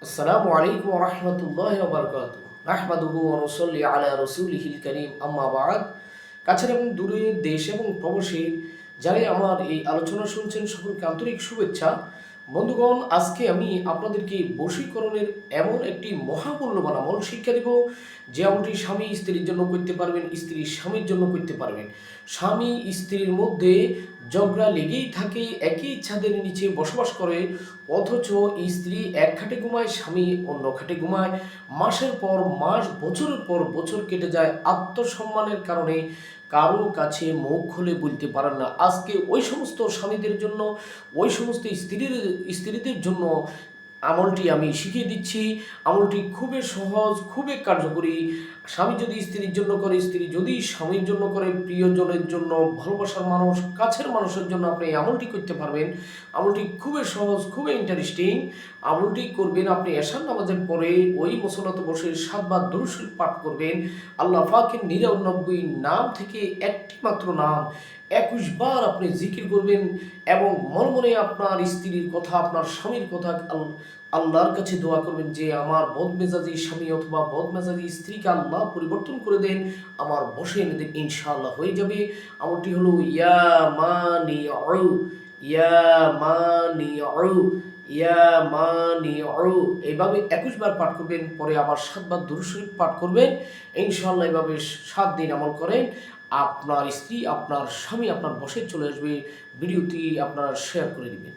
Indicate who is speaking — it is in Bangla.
Speaker 1: আসসালামু আলাইকুম ওয়া রাহমাতুল্লাহি ওয়া বারাকাতুহু। নাহমাদুহু ওয়া নুসাল্লি আলা রাসূলিহিল কারীম, আম্মা বা'দ। কাছের এবং দূরে, দেশ এবং প্রবাসী যারাই আমার এই আলোচনা শুনছেন সকলকে আন্তরিক শুভেচ্ছা। বন্ধুগণ, আজকে আমি আপনাদেরকে বশীকরণের এমন একটি মহামূল্যবান আমল শিক্ষা দিব, যে আমলটি স্বামী স্ত্রীর জন্য করতে পারবেন, স্ত্রী স্বামীর জন্য করতে পারবেন। স্বামী স্ত্রীর মধ্যে ঝগড়া লেগেই থাকে, একই ছাদের নিচে বসবাস করে, অথচ স্ত্রী এক খাটে ঘুমায়, স্বামী অন্য খাটে ঘুমায়। মাসের পর মাস, বছরের পর বছর কেটে যায়, আত্মসম্মানের কারণে কারো কাছে মুখ খুলে বলতে পারেন না। আজকে ওই সমস্ত স্বামীদের জন্য, ওই সমস্ত স্ত্রীদের জন্য আমলটি আমি শিখিয়ে দিচ্ছি। আমলটি খুবই সহজ, খুবই কার্যকরী। স্বামী যদি স্ত্রীর জন্য করে, স্ত্রী যদি স্বামীর জন্য করে, প্রিয়জনের জন্য, ভালোবাসার মানুষ, কাছের মানুষের জন্য আপনি এই আমলটি করতে পারবেন। আমলটি খুবই সহজ, খুবই ইন্টারেস্টিং। আমলটি করবেন আপনি এশার নামাজের পরে ওই মুসল্লাতে বসে 7 বার দুরূদ শরীফ পাঠ করবেন। আল্লাহ পাকের 99 নাম থেকে একটি মাত্র নাম 21 বার আপনি জিকির করবেন এবং মনে মনে আপনার স্ত্রীর কথা, আপনার স্বামীর কথা আল্লাহর কাছে দোয়া করবেন যে আমার বদমেজাজি স্বামী অথবা বদমেজাজি স্ত্রীকে আল্লাহ পরিবর্তন করে দেন, আমার বসে এনে দেন, ইনশাআল্লাহ হয়ে যাবে। আমলটি হলো ইয়া মানিউ, ইয়া মানিউ, ইয়া মানিউ। এইভাবে 21 বার পাঠ করবেন, পরে আবার 7 বার দুরূদ শরীফ পাঠ করবেন। ইনশাআল্লাহ এইভাবে 7 দিন আমল করেন, আপনার স্ত্রী, আপনার স্বামী আপনার বসে চলে আসবে। ভিডিওটি আপনারা শেয়ার করে দিবেন।